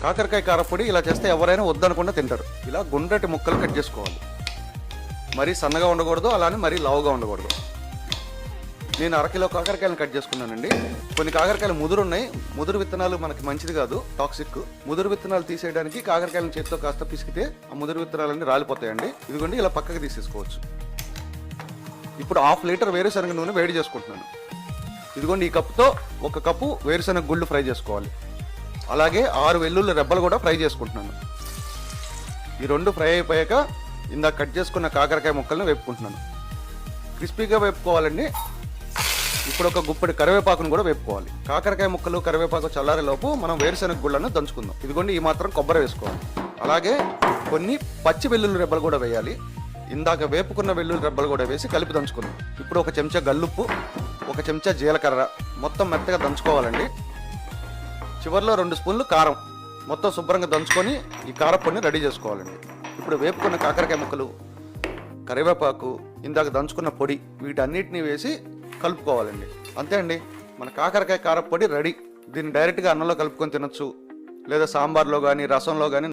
కాకరకాయ కారపొడి ఇలా చేస్తే ఎవరైనా వద్దనకుండా తింటారు. ఇలా గుండ్రటి ముక్కలు కట్ చేసుకోవాలి. మరీ సన్నగా ఉండకూడదు, అలానే మరీ లావుగా ఉండకూడదు. నేను అరకిలో కాకరకాయలను కట్ చేసుకున్నానండి. కొన్ని కాకరకాయలు ముదురు ఉన్నాయి. ముదురు విత్తనాలు మనకి మంచిది కాదు, టాక్సిక్. ముదురు విత్తనాలు తీసేయడానికి కాకరకాయలను చేతితో కాస్త పిసికితే ఆ ముదురు విత్తనాలన్నీ రాలిపోతాయండి. ఇదిగోండి ఇలా పక్కకి తీసేసుకోవచ్చు. ఇప్పుడు 1/2 లీటర్ వేరుశనగ నూనె వేడి చేసుకుంటున్నాను. ఇదిగోండి ఈ కప్పుతో 1 కప్పు వేరుశనగ గుళ్ళు ఫ్రై చేసుకోవాలి. అలాగే 6 వెల్లుల్లి రెబ్బలు కూడా ఫ్రై చేసుకుంటున్నాను. ఈ 2 ఫ్రై అయిపోయాక ఇందాక కట్ చేసుకున్న కాకరకాయ ముక్కల్ని వేపుకుంటున్నాను. క్రిస్పీగా వేపుకోవాలండి. ఇప్పుడు ఒక గుప్పెడు కరివేపాకును కూడా వేపుకోవాలి. కాకరకాయ ముక్కలు కరివేపాకు చల్లారేలోపు మనం వేరుశనగ గుళ్ళను దంచుకుందాం. ఇదిగోండి ఈ మాత్రం కొబ్బరి వేసుకోవాలి. అలాగే కొన్ని పచ్చి వెల్లుల్లి రెబ్బలు కూడా వేయాలి. ఇందాక వేపుకున్న వెల్లుల్లి రెబ్బలు కూడా వేసి కలిపి దంచుకుందాం. ఇప్పుడు 1 చెంచా గల్లుప్పు, 1 చెంచా జీలకర్ర మొత్తం మెత్తగా దంచుకోవాలండి. చివరిలో 2 స్పూన్లు కారం మొత్తం శుభ్రంగా దంచుకొని ఈ కారపొడిని రెడీ చేసుకోవాలండి. ఇప్పుడు వేపుకున్న కాకరకాయ ముక్కలు, కరివేపాకు, ఇందాక దంచుకున్న పొడి వీటన్నిటిని వేసి కలుపుకోవాలండి. అంతే అండి, మన కాకరకాయ కారపొడి రెడీ. దీన్ని డైరెక్ట్గా అన్నంలో కలుపుకొని తినొచ్చు, లేదా సాంబార్లో కానీ రసంలో కానీ